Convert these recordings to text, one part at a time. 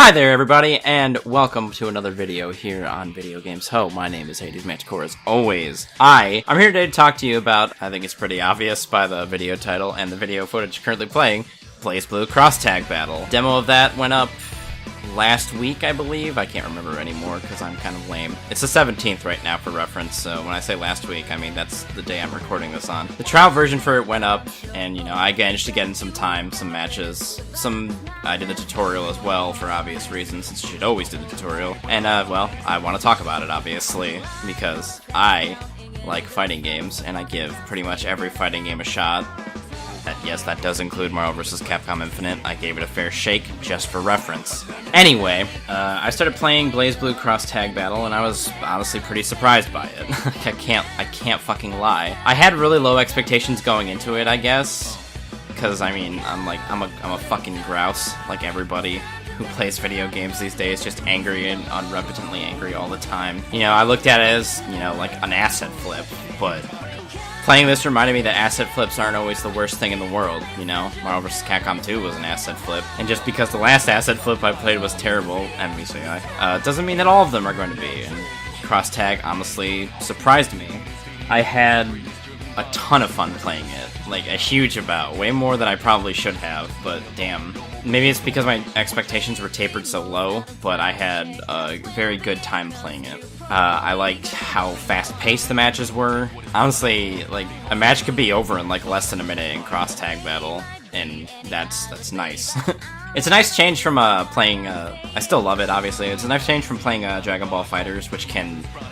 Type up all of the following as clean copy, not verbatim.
Hi there everybody, and welcome to another video here on Video Games Ho. My name is Hades Manticore as always. I'm here today to talk to you about, I think it's pretty obvious by the video title and the video footage currently playing, Blazblue Cross Tag Battle. Demo of that went up last week, I believe. I can't remember anymore because I'm kind of lame. It's the 17th right now for reference, so when I say last week, I mean that's the day I'm recording this on. The trial version for it went up, and you know, I managed to get in some time, some matches, I did the tutorial as well for obvious reasons, since you should always do the tutorial. And well, I want to talk about it obviously, because I like fighting games, and I give pretty much every fighting game a shot. Yes, that does include Marvel vs. Capcom Infinite. I gave it a fair shake, just for reference. Anyway, I started playing Blazblue Cross Tag Battle, and I was honestly pretty surprised by it. I can't fucking lie. I had really low expectations going into it, I guess, because I mean, I'm a fucking grouse, like everybody who plays video games these days, just angry and unrepentantly angry all the time. You know, I looked at it as, you know, like an asset flip, but playing this reminded me that asset flips aren't always the worst thing in the world, you know? Marvel vs. Capcom 2 was an asset flip, and just because the last asset flip I played was terrible, MVCI, doesn't mean that all of them are going to be, and Cross Tag honestly surprised me. I had a ton of fun playing it, like a huge amount, way more than I probably should have, but damn. Maybe it's because my expectations were tapered so low, but I had a very good time playing it. I liked how fast-paced the matches were. Honestly, like, a match could be over in like less than a minute in Cross Tag Battle, and that's nice. It's a nice change from playing, I still love it, obviously. It's a nice change from playing Dragon Ball FighterZ, which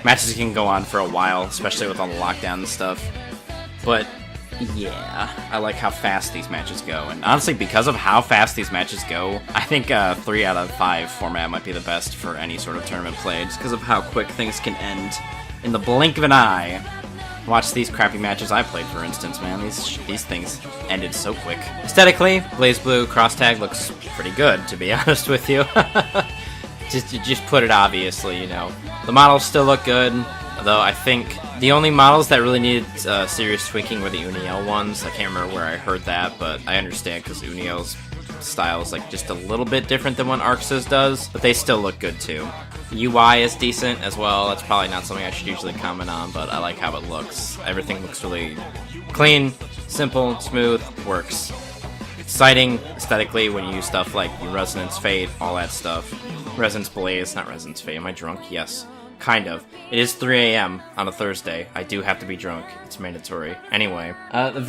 matches can go on for a while, especially with all the lockdown and stuff. But yeah, I like how fast these matches go, and honestly, because of how fast these matches go, I think 3 out of 5 format might be the best for any sort of tournament play, just because of how quick things can end in the blink of an eye. Watch these crappy matches I played, for instance, man. These things ended so quick. Aesthetically, Blazblue Cross Tag looks pretty good, to be honest with you. just put it obviously, you know. The models still look good, though I think the only models that really needed serious tweaking were the Uniel ones. I can't remember where I heard that, but I understand because Uniel's style is like just a little bit different than what Arx's does, but they still look good too. UI is decent as well. That's probably not something I should usually comment on, but I like how it looks. Everything looks really clean, simple, smooth, works. Exciting aesthetically when you use stuff like Resonance Fate, all that stuff. Resonance Blaze, not Resonance Fate. Am I drunk? Yes. Kind of. It is 3 a.m. on a Thursday. I do have to be drunk. It's mandatory. Anyway, the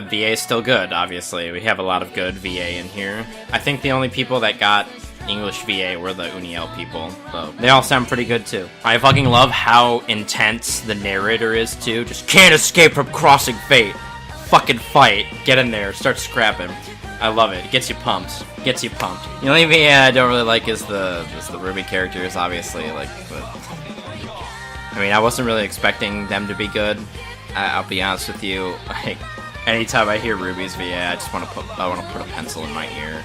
VA is still good, obviously. We have a lot of good VA in here. I think the only people that got English VA were the Uniel people, so they all sound pretty good too. I fucking love how intense the narrator is too. Just can't escape from crossing fate. Fucking fight. Get in there. Start scrapping. I love it. It gets you pumped. Gets you pumped. The only VA I don't really like is the Ruby characters, obviously. Like, but I mean, I wasn't really expecting them to be good. I'll be honest with you. Like, anytime I hear Ruby's VA, I just want to put a pencil in my ear.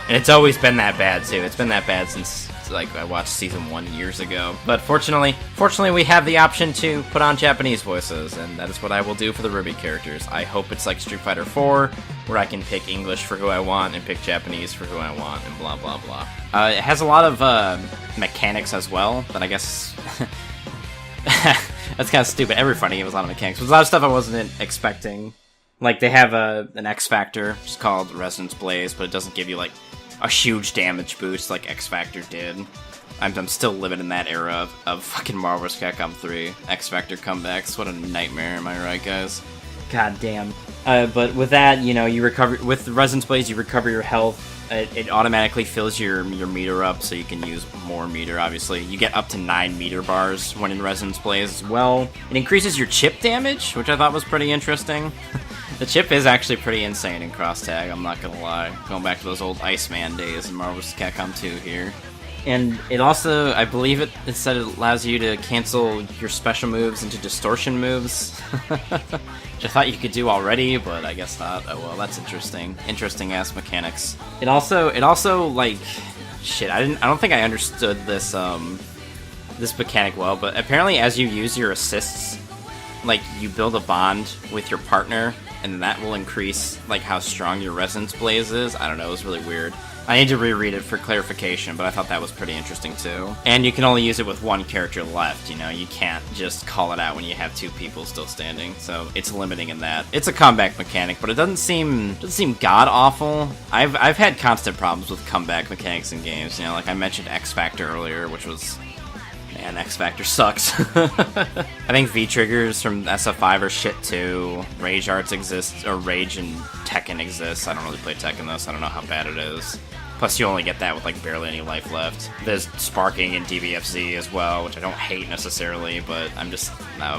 And it's always been that bad too. It's been that bad since like I watched season 1 years ago. But fortunately we have the option to put on Japanese voices, and that is what I will do for the Ruby characters. I hope it's like Street Fighter 4, where I can pick English for who I want and pick Japanese for who I want, and blah blah blah. It has a lot of mechanics as well, that I guess that's kind of stupid. Every fighting game has a lot of mechanics, but there's a lot of stuff I wasn't expecting. Like, they have an X Factor, it's called Resonance Blaze, but it doesn't give you like a huge damage boost like X Factor did. I'm still living in that era of fucking Marvel vs. Capcom 3 X Factor comebacks. What a nightmare, am I right, guys? God damn. But with that, you know, you recover with the Resonance Blaze. You recover your health. It automatically fills your meter up, so you can use more meter. Obviously, you get up to 9 meter bars when in Resonance Blaze as well. It increases your chip damage, which I thought was pretty interesting. The chip is actually pretty insane in Cross Tag, I'm not gonna lie. Going back to those old Iceman days in Marvel vs. Capcom 2 here. And it also, I believe it said it allows you to cancel your special moves into distortion moves. Which I thought you could do already, but I guess not. Oh well, that's interesting. Interesting ass mechanics. It also like, shit, I don't think I understood this this mechanic well, but apparently as you use your assists, like, you build a bond with your partner, and that will increase like how strong your Resonance Blaze is. I don't know, it was really weird. I need to reread it for clarification, but I thought that was pretty interesting too. And you can only use it with one character left, you know, you can't just call it out when you have 2 people still standing, so it's limiting in that. It's a comeback mechanic, but it doesn't seem god-awful. I've had constant problems with comeback mechanics in games, you know, like I mentioned X Factor earlier, which was... Man, X Factor sucks. I think V-Triggers from SF5 are shit too. Rage Arts exists, or Rage and Tekken exists. I don't really play Tekken though, so I don't know how bad it is. Plus, you only get that with, like, barely any life left. There's Sparking in DBFZ as well, which I don't hate necessarily, but I'm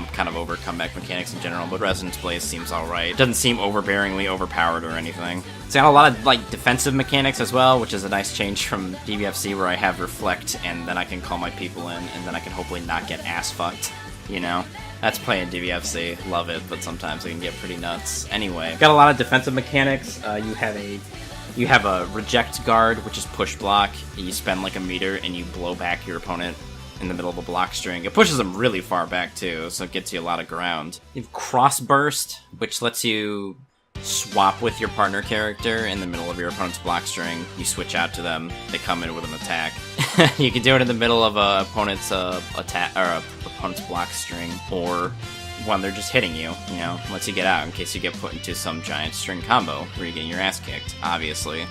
kind of over comeback mechanics in general, but Resonance Blaze seems alright. Doesn't seem overbearingly overpowered or anything. It's got a lot of, like, defensive mechanics as well, which is a nice change from DBFZ, where I have Reflect, and then I can call my people in, and then I can hopefully not get ass-fucked, you know? That's playing DBFZ. Love it, but sometimes it can get pretty nuts. Anyway, got a lot of defensive mechanics. You have a reject guard, which is push block. You spend like a meter and you blow back your opponent in the middle of a block string. It pushes them really far back too, so it gets you a lot of ground. You have cross burst, which lets you swap with your partner character in the middle of your opponent's block string. You switch out to them, they come in with an attack. You can do it in the middle of a opponent's attack or opponent's block string, or when they're just hitting you, you know, lets you get out in case you get put into some giant string combo where you're getting your ass kicked, obviously.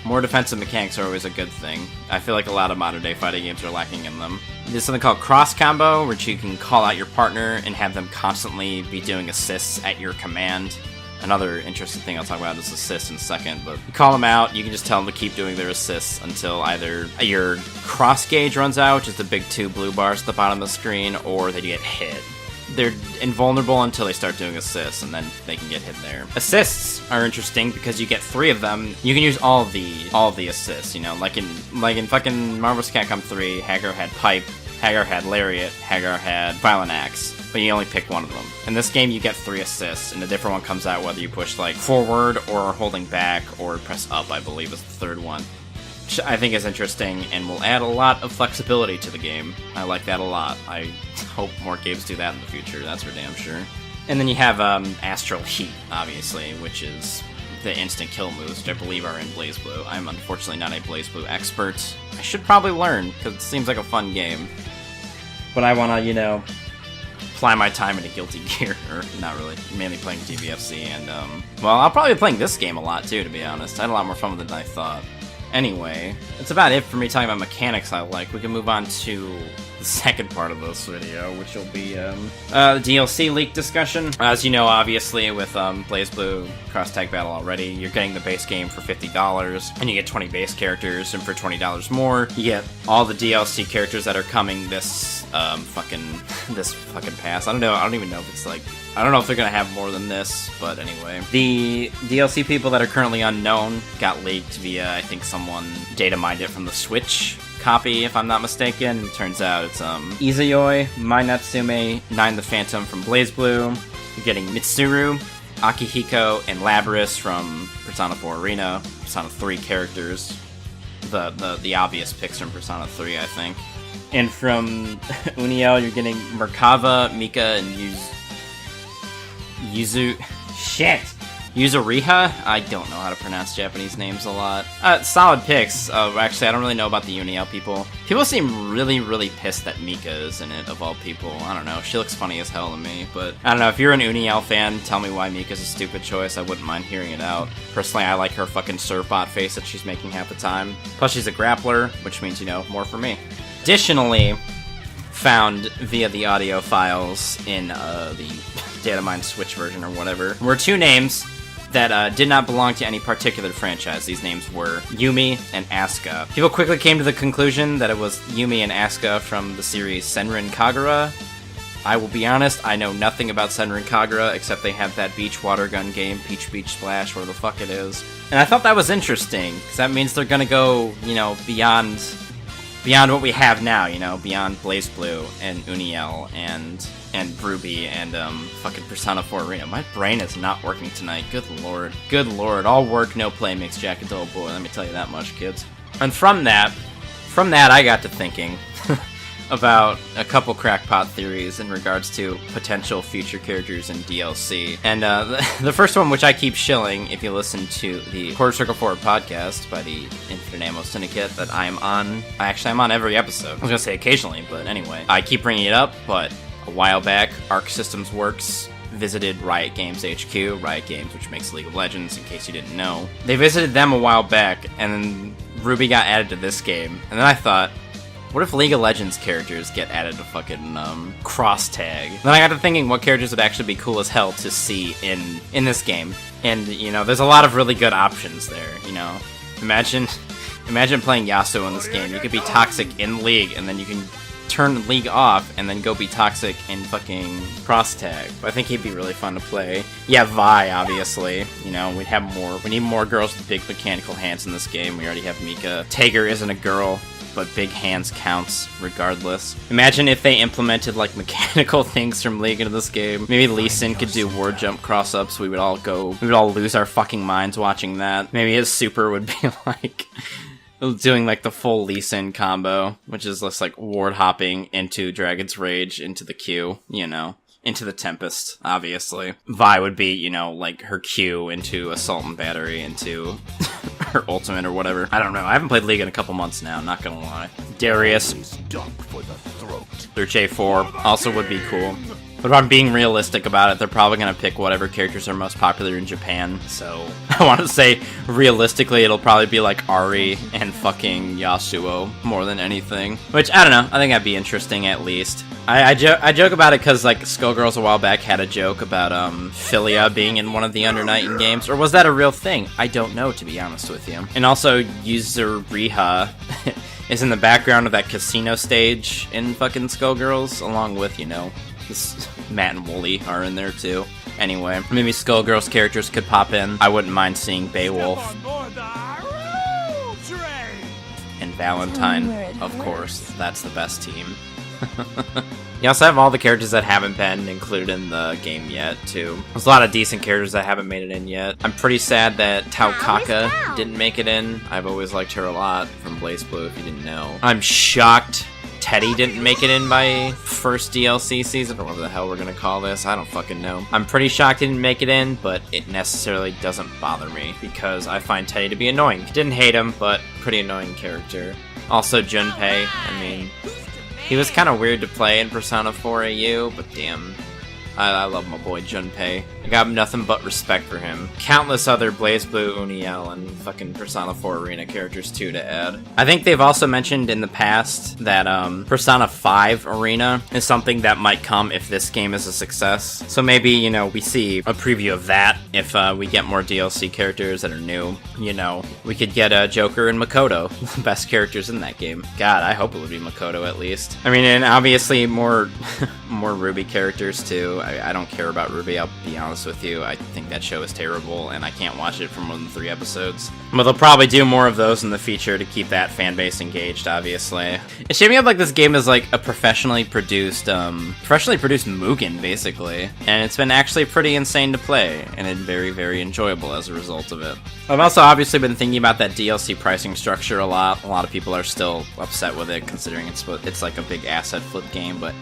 More defensive mechanics are always a good thing. I feel like a lot of modern day fighting games are lacking in them. There's something called cross combo, which you can call out your partner and have them constantly be doing assists at your command. Another interesting thing I'll talk about is assists in a second, but you call them out, you can just tell them to keep doing their assists until either your cross gauge runs out, which is the big 2 blue bars at the bottom of the screen, or they get hit. They're invulnerable until they start doing assists, and then they can get hit there. Assists are interesting because you get 3 of them. You can use all of the assists, you know, like in fucking Marvel's Capcom 3, Hagar had Pipe, Hagar had Lariat, Hagar had Violent Axe, but you only pick one of them. In this game, you get 3 assists, and a different one comes out whether you push like forward or holding back or press up, I believe is the 3rd one. Which I think is interesting and will add a lot of flexibility to the game. I like that a lot. I hope more games do that in the future, that's for damn sure. And then you have Astral Heat, obviously, which is the instant kill moves, which I believe are in Blazblue. I'm unfortunately not a Blazblue expert. I should probably learn, because it seems like a fun game. But I want to, you know, apply my time into Guilty Gear, or not really, mainly playing DBFZ, and, well, I'll probably be playing this game a lot, too, to be honest. I had a lot more fun with it than I thought. Anyway, that's about it for me talking about mechanics I like. We can move on to the second part of this video, which will be the DLC leak discussion. As you know, obviously, with Blazblue Cross Tag Battle already, you're getting the base game for $50, and you get 20 base characters, and for $20 more, you get all the DLC characters that are coming this fucking pass. I don't know. I don't even know if it's like, I don't know if they're gonna have more than this, but anyway. The DLC people that are currently unknown got leaked via, I think someone data mined it from the Switch copy, if I'm not mistaken. It turns out it's Izayoi, Mai Natsume, Nine the Phantom from Blazblue. You're getting Mitsuru, Akihiko, and Labrys from Persona 4 Arena. Persona 3 characters. The obvious picks from Persona 3, I think. And from Uniel, you're getting Merkava, Mika, and Yuzuriha? I don't know how to pronounce Japanese names a lot. Solid picks. Actually, I don't really know about the Uniel people. People seem really, really pissed that Mika is in it, of all people. I don't know. She looks funny as hell to me, but I don't know. If you're an Uniel fan, tell me why Mika's a stupid choice. I wouldn't mind hearing it out. Personally, I like her fucking Surfbot face that she's making half the time. Plus, she's a grappler, which means, you know, more for me. Additionally, found via the audio files in the Datamine Switch version or whatever, were 2 names that did not belong to any particular franchise. These names were Yumi and Asuka. People quickly came to the conclusion that it was Yumi and Asuka from the series Senran Kagura. I will be honest, I know nothing about Senran Kagura except they have that beach water gun game, Peach Beach Splash, where the fuck it is. And I thought that was interesting, because that means they're gonna go, you know, beyond what we have now, you know, beyond Blazblue and Uniel and Ruby and fucking Persona 4 Arena. My brain is not working tonight. Good lord. Good lord. All work, no play makes Jack a dull boy. Let me tell you that much, kids. And from that I got to thinking, about a couple crackpot theories in regards to potential future characters in DLC. And the first one, which I keep shilling if you listen to the Quarter Circle Forward podcast by the Infinite Ammo Syndicate that I'm on. I'm on every episode. I was gonna say occasionally, but anyway. I keep bringing it up, but a while back, Arc Systems Works visited Riot Games HQ, Riot Games, which makes League of Legends, in case you didn't know. They visited them a while back, and then Ruby got added to this game. And then I thought, what if League of Legends characters get added to fucking Cross Tag? Then I got to thinking what characters would actually be cool as hell to see in this game. And, you know, there's a lot of really good options there, you know. Imagine playing Yasuo in this game. You could be toxic in League, and then you can turn League off and then go be toxic in fucking Cross Tag. But I think he'd be really fun to play. Yeah, Vi, obviously. You know, we need more girls with big mechanical hands in this game. We already have Mika. Tager isn't a girl, but big hands counts regardless. Imagine if they implemented like mechanical things from League into this game. Maybe Lee Sin could do ward jump cross-ups. We would all lose our fucking minds watching that. Maybe his super would be like doing like the full Lee Sin combo, which is just like ward hopping into Dragon's Rage, into the Q, you know, into the Tempest, obviously. Vi would be, you know, like her Q into Assault and Battery, into her ultimate or whatever. I don't know. I haven't played League in a couple months now, not gonna lie. Darius, their J4 also would be cool. But if I'm being realistic about it, they're probably going to pick whatever characters are most popular in Japan. So I want to say, realistically, it'll probably be like Ari and fucking Yasuo more than anything. Which, I don't know. I think that'd be interesting at least. I joke about it because, like, Skullgirls a while back had a joke about Philia being in one of the Under Nightingale games. Or was that a real thing? I don't know, to be honest with you. And also, Yuzuriha is in the background of that casino stage in fucking Skullgirls, along with, you know, Matt and Wooly are in there too. Anyway, maybe Skullgirls characters could pop in. I wouldn't mind seeing Beowulf. And Valentine, of course. That's the best team. You also have all the characters that haven't been included in the game yet, too. There's a lot of decent characters that haven't made it in yet. I'm pretty sad that Taukaka didn't make it in. I've always liked her a lot from Blazblue, if you didn't know. I'm shocked Teddy didn't make it in by first DLC season, or whatever the hell we're gonna call this. I don't fucking know. I'm pretty shocked he didn't make it in, but it necessarily doesn't bother me, because I find Teddy to be annoying. Didn't hate him, but pretty annoying character. Also Junpei, I mean, he was kind of weird to play in Persona 4 AU, but damn, I love my boy Junpei. I got nothing but respect for him. Countless other Blazblue, Uniel, and fucking Persona 4 Arena characters too to add. I think they've also mentioned in the past that Persona 5 Arena is something that might come if this game is a success. So maybe, you know, we see a preview of that if we get more DLC characters that are new. You know, we could get Joker and Makoto, the best characters in that game. God, I hope it would be Makoto at least. I mean, and obviously more Ruby characters too. I don't care about Ruby, I'll be honest with you. I think that show is terrible, and I can't watch it for more than 3 episodes. But they'll probably do more of those in the future to keep that fan base engaged, obviously. It's shaping up like this game is like a professionally produced Mugen, basically. And it's been actually pretty insane to play, and it's very, very enjoyable as a result of it. I've also obviously been thinking about that DLC pricing structure a lot. A lot of people are still upset with it, considering it's like a big asset flip game, but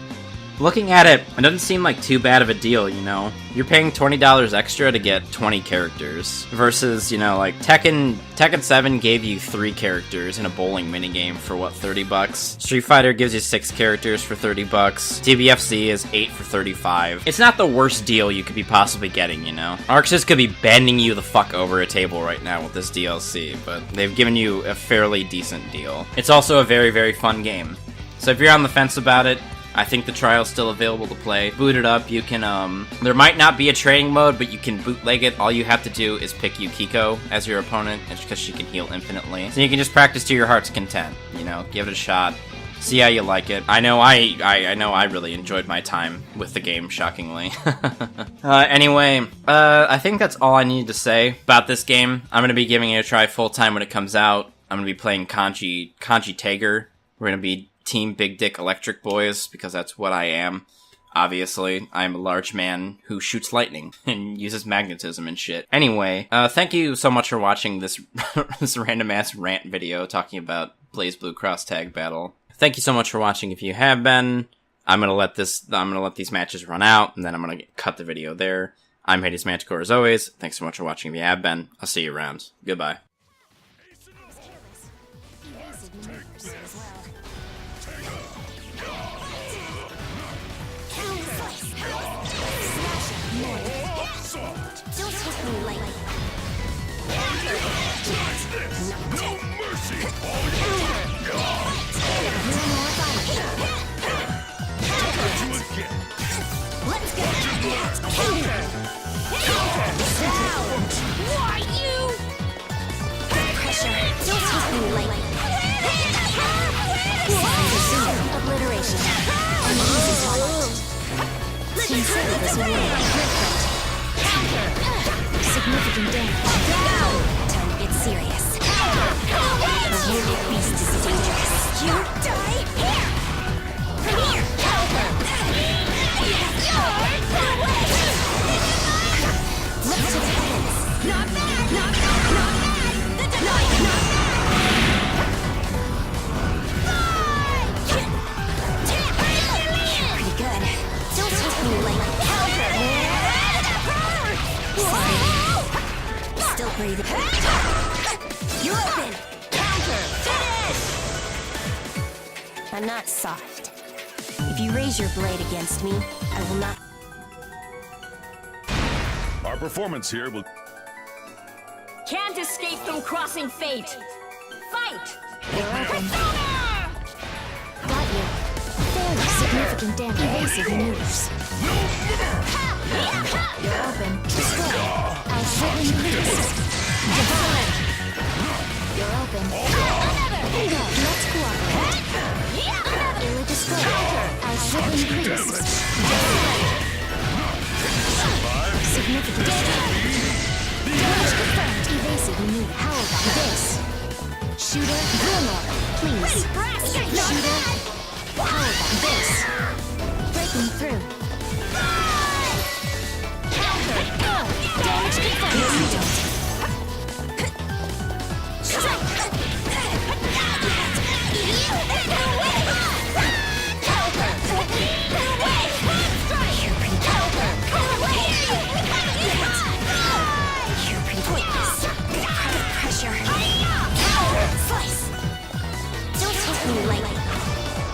looking at it, it doesn't seem like too bad of a deal, you know? You're paying $20 extra to get 20 characters, versus, you know, like, Tekken 7 gave you 3 characters in a bowling minigame for, what, $30? Street Fighter gives you 6 characters for $30. DBFZ is 8 for $35. It's not the worst deal you could be possibly getting, you know? Arxis could be bending you the fuck over a table right now with this DLC, but they've given you a fairly decent deal. It's also a very, very fun game. So if you're on the fence about it, I think the trial's still available to play. Boot it up, you can, there might not be a training mode, but you can bootleg it. All you have to do is pick Yukiko as your opponent, because she can heal infinitely. So you can just practice to your heart's content, you know, give it a shot, see how you like it. I know I really enjoyed my time with the game, shockingly. Anyway, I think that's all I need to say about this game. I'm gonna be giving it a try full-time when it comes out. I'm gonna be playing Kanji Tager. We're gonna be Team Big Dick Electric Boys, because that's what I am. Obviously, I'm a large man who shoots lightning and uses magnetism and shit. Anyway, thank you so much for watching this this random-ass rant video talking about Blazblue Cross Tag Battle. thank you so much for watching. If you have been, I'm gonna let these matches run out, and then I'm gonna cut the video there. I'm Hades Manticore as always. Thanks so much for watching. If you have been, I'll see you around. Goodbye. Don't take me lightly. No mercy. Let's go. Counter. Why you? Pressure. Don't take me lightly. Obliteration. Consider this a win. Significant damage. Time to get serious. The wounded beast is dangerous. You die here! From here! Look to the heavens! Not bad! Not bad! Not bad! Not bad! Pretty good. Don't take me lightly. Still breathing. You're open! Counter! Finish! I'm not soft. If you raise your blade against me, I will not... Our performance here will... Can't escape from crossing fate! Fight! You're open. Got you. Fairly significant damage. Evasive maneuvers. You're open. Destroy. I'll certainly release. Divine. You're open. Bingo. Let's cooperate. Illa destroy. I'll certainly release. Significant damage. Damage confirmed. Evasive maneuver. How about this? Shooter, Bruno, please. Shooter, how about this? Breaking through. Damage confirmed. You don't. Strike. You're pretty pointless. Pressure. Slice. Don't take me lightly.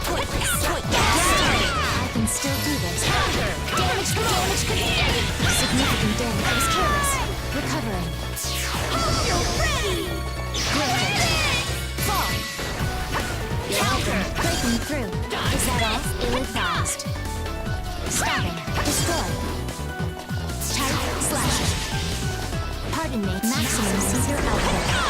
Pointless. I can still do this. Damage. Significant damage. I was careless. Recovering. You're ready! Fall. You're open. Breaking through. Is that all? Ill-advised. Stopping. Destroy. Tight. Slash. Pardon me. Maximum Caesar output.